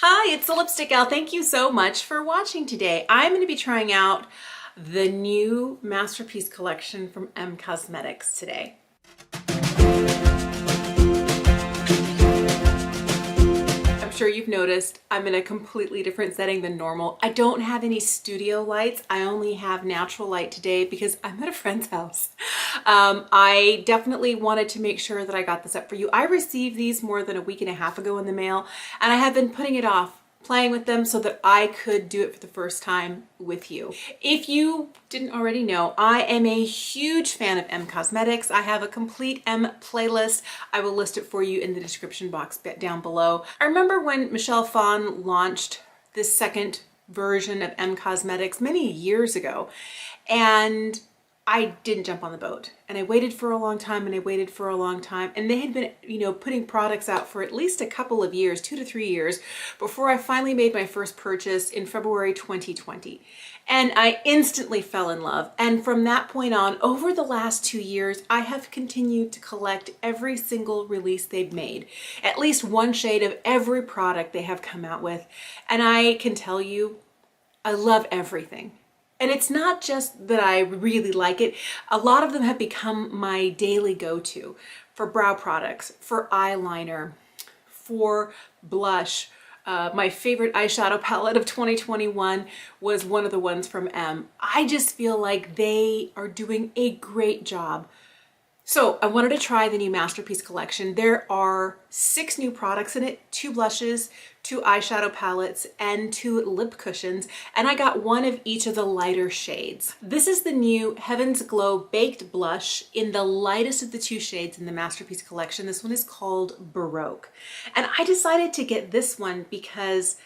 Hi, it's the Lipstick Gal. Thank you so much for watching today. I'm going to be trying out the new Masterpiece collection from M Cosmetics today. I'm sure you've noticed I'm in a completely different setting than normal. I don't have any studio lights. I only have natural light today because I'm at a friend's house. I definitely wanted to make sure that I got this up for you. I received these more than a week and a half ago in the mail, and I have been putting it off, playing with them so that I could do it for the first time with you. If you didn't already know, I am a huge fan of M Cosmetics. I have a complete M playlist. I will list it for you in the description box down below. I remember when Michelle Phan launched this second version of M Cosmetics many years ago, and I didn't jump on the boat, and I waited for a long time and I waited for a long time, and they had been, putting products out for at least a couple of years, 2 to 3 years, before I finally made my first purchase in February 2020. And I instantly fell in love. And from that point on, over the last 2 years, I have continued to collect every single release they've made, at least one shade of every product they have come out with. And I can tell you, I love everything. And it's not just that I really like it. A lot of them have become my daily go-to for brow products, for eyeliner, for blush. My favorite eyeshadow palette of 2021 was one of the ones from M. I just feel like they are doing a great job. So I wanted to try the new Masterpiece collection. There are 6 new products in it, 2 blushes, 2 eyeshadow palettes, and 2 lip cushions, and I got one of each of the lighter shades. This is the new Heaven's Glow Baked Blush in the lightest of the 2 shades in the Masterpiece collection. This one is called Baroque. And I decided to get this one because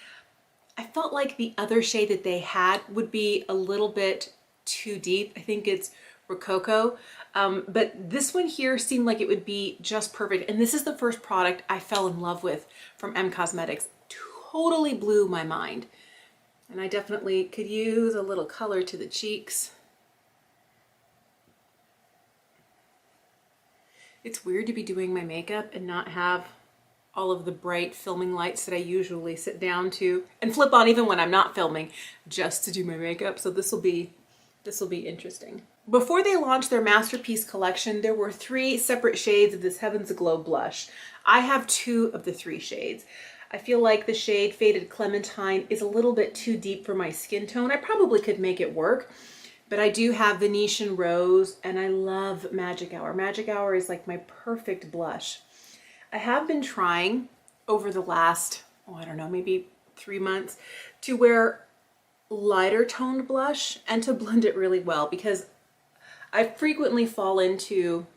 I felt like the other shade that they had would be a little bit too deep. I think it's Rococo. But this one here seemed like it would be just perfect. And this is the first product I fell in love with from M Cosmetics. Totally blew my mind. And I definitely could use a little color to the cheeks. It's weird to be doing my makeup and not have all of the bright filming lights that I usually sit down to and flip on even when I'm not filming, just to do my makeup. So this will be interesting. Before they launched their Masterpiece collection, there were 3 separate shades of this Heaven's Glow blush. I have 2 of the 3 shades. I feel like the shade Faded Clementine is a little bit too deep for my skin tone. I probably could make it work, but I do have Venetian Rose, and I love Magic Hour. Magic Hour is like my perfect blush. I have been trying over the last, I don't know, maybe 3 months to wear lighter toned blush and to blend it really well, because I frequently fall into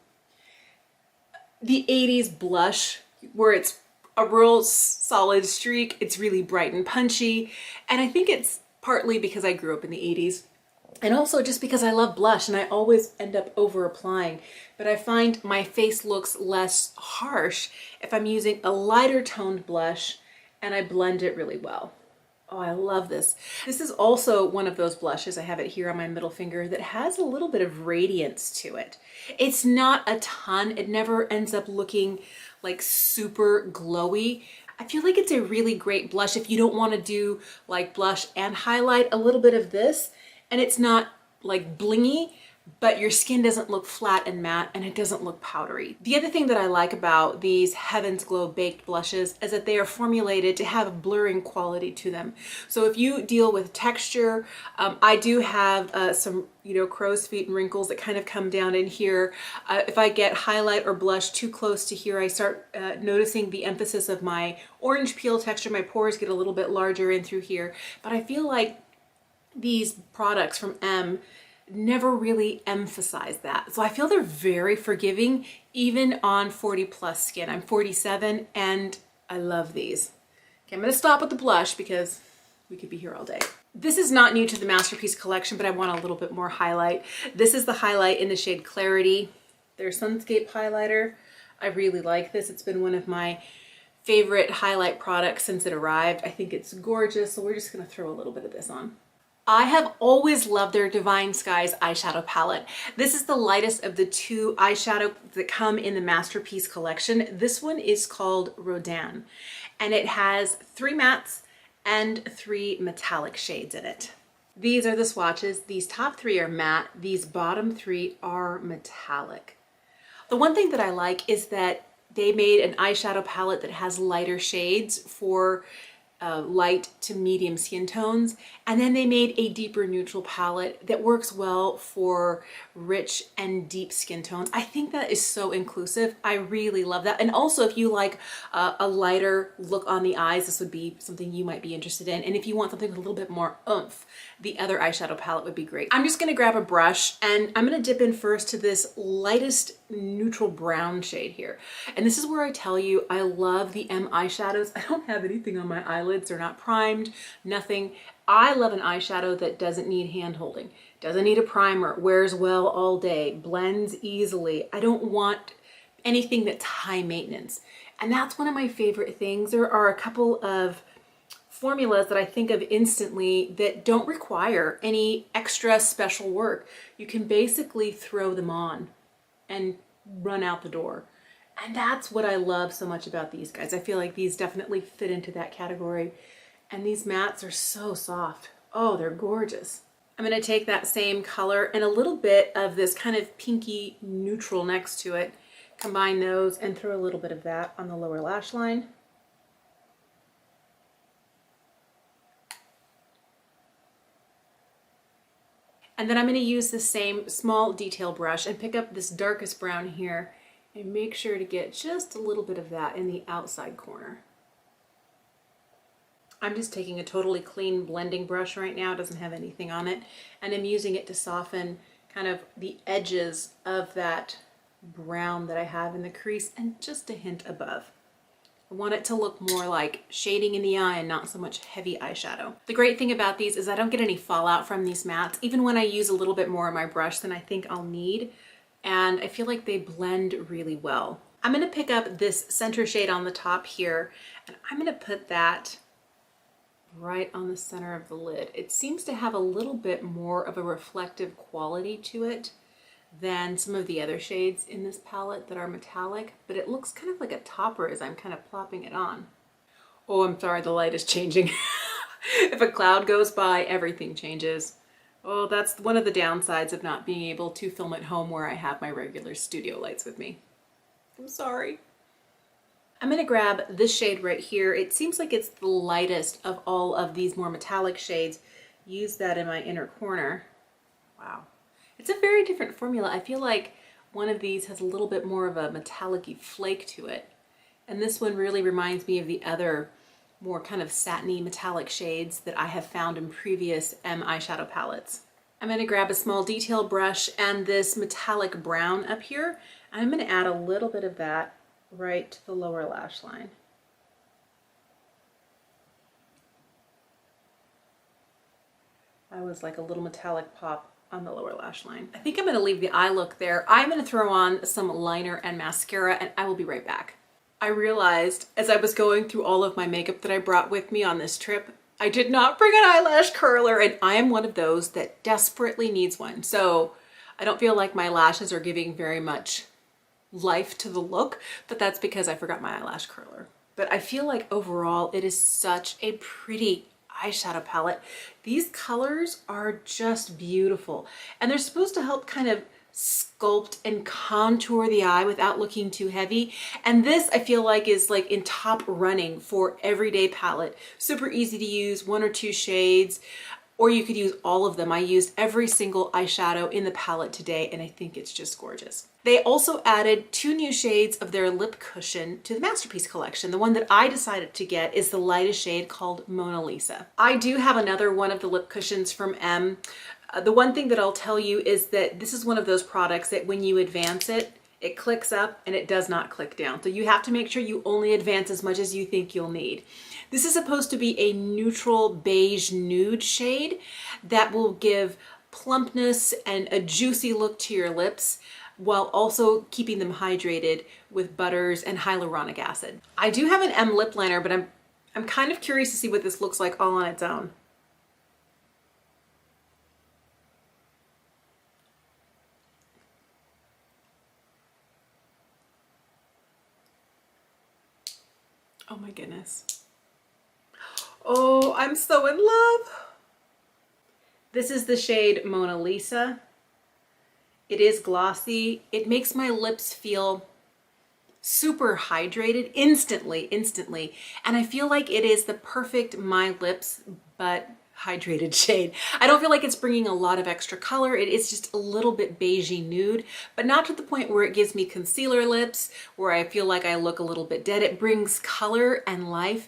the 80s blush where it's a real solid streak. It's really bright and punchy. And I think it's partly because I grew up in the 80s and also just because I love blush and I always end up over applying. But I find my face looks less harsh if I'm using a lighter toned blush and I blend it really well. Oh, I love this. This is also one of those blushes, I have it here on my middle finger, that has a little bit of radiance to it. It's not a ton. It never ends up looking like super glowy. I feel like it's a really great blush if you don't want to do like blush and highlight, a little bit of this, and it's not like blingy, but your skin doesn't look flat and matte, and it doesn't look powdery. The other thing that I like about these Heaven's Glow Baked blushes is that they are formulated to have a blurring quality to them. So if you deal with texture, I do have some, crow's feet and wrinkles that kind of come down in here. If I get highlight or blush too close to here, I start noticing the emphasis of my orange peel texture. My pores get a little bit larger in through here. But I feel like these products from M never really emphasize that. So I feel they're very forgiving, even on 40 plus skin. I'm 47 and I love these. Okay, I'm gonna stop with the blush because we could be here all day. This is not new to the Masterpiece collection, but I want a little bit more highlight. This is the highlight in the shade Clarity. Their Sunscape Highlighter. I really like this. It's been one of my favorite highlight products since it arrived. I think it's gorgeous, so we're just gonna throw a little bit of this on. I have always loved their Divine Skies eyeshadow palette. This is the lightest of the 2 eyeshadow that come in the Masterpiece collection. This one is called Rodin, and it has 3 mattes and 3 metallic shades in it. These are the swatches. These top 3 are matte. These bottom 3 are metallic. The one thing that I like is that they made an eyeshadow palette that has lighter shades for light to medium skin tones, and then they made a deeper neutral palette that works well for rich and deep skin tones. I think that is so inclusive. I really love that. And also, if you like a lighter look on the eyes, this would be something you might be interested in. And if you want something with a little bit more oomph, the other eyeshadow palette would be great. I'm just gonna grab a brush and I'm gonna dip in first to this lightest neutral brown shade here. And this is where I tell you I love the M eyeshadows. I don't have anything on my eyelids. They're not primed, nothing. I love an eyeshadow that doesn't need hand holding, doesn't need a primer, wears well all day, blends easily. I don't want anything that's high maintenance. And that's one of my favorite things. There are a couple of formulas that I think of instantly that don't require any extra special work. You can basically throw them on and run out the door. And that's what I love so much about these guys. I feel like these definitely fit into that category. And these mattes are so soft. Oh, they're gorgeous. I'm gonna take that same color and a little bit of this kind of pinky neutral next to it, combine those and throw a little bit of that on the lower lash line. And then I'm gonna use the same small detail brush and pick up this darkest brown here and make sure to get just a little bit of that in the outside corner. I'm just taking a totally clean blending brush right now, it doesn't have anything on it, and I'm using it to soften kind of the edges of that brown that I have in the crease and just a hint above. I want it to look more like shading in the eye and not so much heavy eyeshadow. The great thing about these is I don't get any fallout from these mattes, even when I use a little bit more of my brush than I think I'll need, and I feel like they blend really well. I'm gonna pick up this center shade on the top here, and I'm gonna put that right on the center of the lid. It seems to have a little bit more of a reflective quality to it than some of the other shades in this palette that are metallic, but it looks kind of like a topper as I'm kind of plopping it on. Oh, I'm sorry, the light is changing. If a cloud goes by, everything changes. Oh, that's one of the downsides of not being able to film at home where I have my regular studio lights with me. I'm sorry. I'm gonna grab this shade right here. It seems like it's the lightest of all of these more metallic shades. Use that in my inner corner. Wow. It's a very different formula. I feel like one of these has a little bit more of a metallic-y flake to it. And this one really reminds me of the other more kind of satiny metallic shades that I have found in previous M eyeshadow palettes. I'm gonna grab a small detail brush and this metallic brown up here. And I'm gonna add a little bit of that right to the lower lash line. I was like a little metallic pop on the lower lash line. I think I'm gonna leave the eye look there. I'm gonna throw on some liner and mascara and I will be right back. I realized as I was going through all of my makeup that I brought with me on this trip, I did not bring an eyelash curler, and I am one of those that desperately needs one. So I don't feel like my lashes are giving very much life to the look, but that's because I forgot my eyelash curler. But I feel like overall it is such a pretty eyeshadow palette. These colors are just beautiful, and they're supposed to help kind of sculpt and contour the eye without looking too heavy. And this I feel like is like in top running for everyday palette. Super easy to use, 1 or 2 shades, or you could use all of them. I used every single eyeshadow in the palette today and I think it's just gorgeous. They also added 2 new shades of their lip cushion to the Masterpiece collection. The one that I decided to get is the lightest shade called Mona Lisa. I do have another one of the lip cushions from M. The one thing that I'll tell you is that this is one of those products that when you advance it, it clicks up and it does not click down. So you have to make sure you only advance as much as you think you'll need. This is supposed to be a neutral beige nude shade that will give plumpness and a juicy look to your lips while also keeping them hydrated with butters and hyaluronic acid. I do have an M lip liner, but I'm kind of curious to see what this looks like all on its own. Oh my goodness. Oh, I'm so in love. This is the shade Mona Lisa. It is glossy. It makes my lips feel super hydrated instantly. And I feel like it is the perfect My Lips but hydrated shade. I don't feel like it's bringing a lot of extra color. It is just a little bit beigey nude, but not to the point where it gives me concealer lips, where I feel like I look a little bit dead. It brings color and life,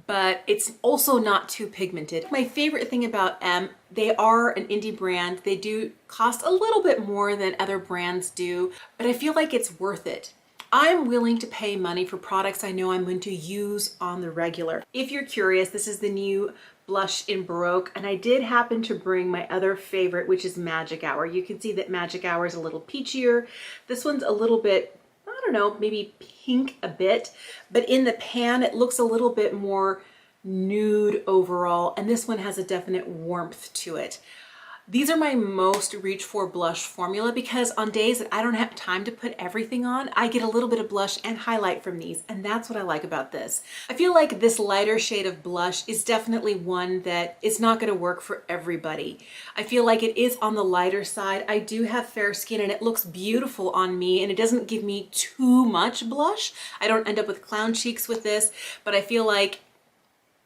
but it's also not too pigmented. My favorite thing about M, they are an indie brand. They do cost a little bit more than other brands do, but I feel like it's worth it. I'm willing to pay money for products I know I'm going to use on the regular. If you're curious, this is the new blush in Baroque, and I did happen to bring my other favorite, which is Magic Hour. You can see that Magic Hour is a little peachier. This one's a little bit, I don't know, maybe pink a bit, but in the pan it looks a little bit more nude overall, and this one has a definite warmth to it. These are my most reach for blush formula because on days that I don't have time to put everything on, I get a little bit of blush and highlight from these, and that's what I like about this. I feel like this lighter shade of blush is definitely one that is not going to work for everybody. I feel like it is on the lighter side. I do have fair skin and it looks beautiful on me, and it doesn't give me too much blush. I don't end up with clown cheeks with this, but I feel like,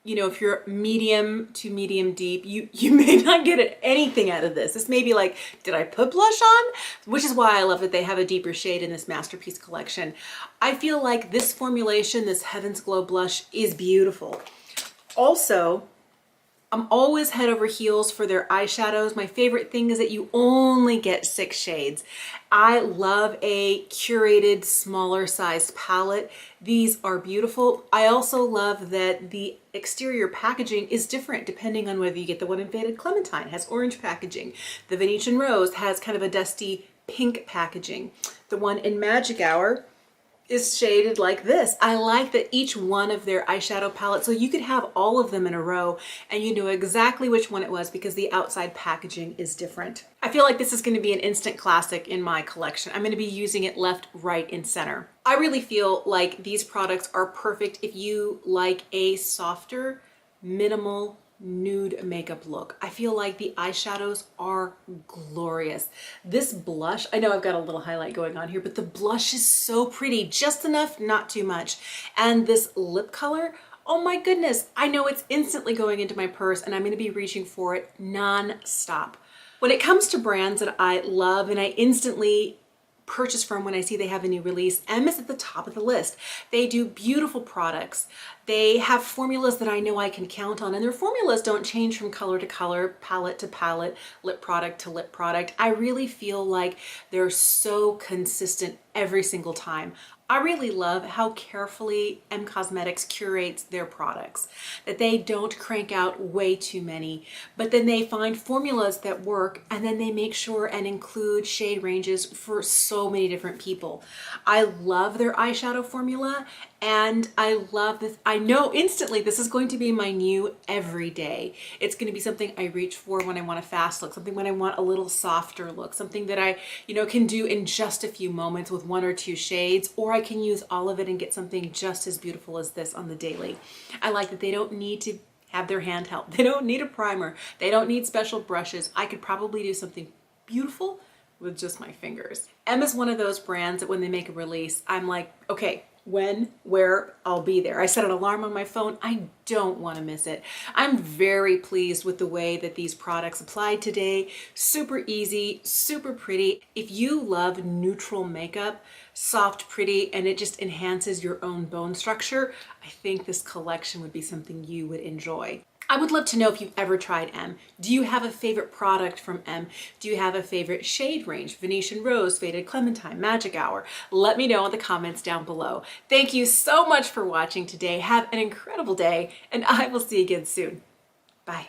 you know, if you're medium to medium deep, you may not get anything out of this. This may be like, did I put blush on? Which is why I love that they have a deeper shade in this Masterpiece collection. I feel like this formulation, this Heaven's Glow blush, is beautiful. Also, I'm always head over heels for their eyeshadows. My favorite thing is that you only get 6 shades. I love a curated, smaller sized palette. These are beautiful. I also love that the exterior packaging is different depending on whether you get the one in Faded Clementine, has orange packaging. The Venetian Rose has kind of a dusty pink packaging. The one in Magic Hour is shaded like this. I like that each one of their eyeshadow palettes, so you could have all of them in a row and you know exactly which one it was because the outside packaging is different. I feel like this is going to be an instant classic in my collection. I'm going to be using it left, right, and center. I really feel like these products are perfect if you like a softer, minimal, nude makeup look. I feel like the eyeshadows are glorious. This blush, I know I've got a little highlight going on here, but the blush is so pretty, just enough, not too much. And this lip color, oh my goodness, I know it's instantly going into my purse and I'm going to be reaching for it non-stop. When it comes to brands that I love and I instantly purchase from when I see they have a new release, M is at the top of the list. They do beautiful products. They have formulas that I know I can count on, and their formulas don't change from color to color, palette to palette, lip product to lip product. I really feel like they're so consistent every single time. I really love how carefully M Cosmetics curates their products, that they don't crank out way too many, but then they find formulas that work and then they make sure and include shade ranges for so many different people. I love their eyeshadow formula and I love this. I know instantly this is going to be my new everyday. It's going to be something I reach for when I want a fast look, something when I want a little softer look, something that I, can do in just a few moments with 1 or 2 shades, or I can use all of it and get something just as beautiful as this on the daily. I like that they don't need to have their hand held. They don't need a primer. They don't need special brushes. I could probably do something beautiful with just my fingers. M is one of those brands that when they make a release, I'm like, okay, when, where, I'll be there. I set an alarm on my phone. I don't want to miss it. I'm very pleased with the way that these products applied today. Super easy, super pretty. If you love neutral makeup, soft, pretty, and it just enhances your own bone structure, I think this collection would be something you would enjoy. I would love to know if you've ever tried M. Do you have a favorite product from M? Do you have a favorite shade range? Venetian Rose, Faded Clementine, Magic Hour? Let me know in the comments down below. Thank you so much for watching today. Have an incredible day, and I will see you again soon. Bye.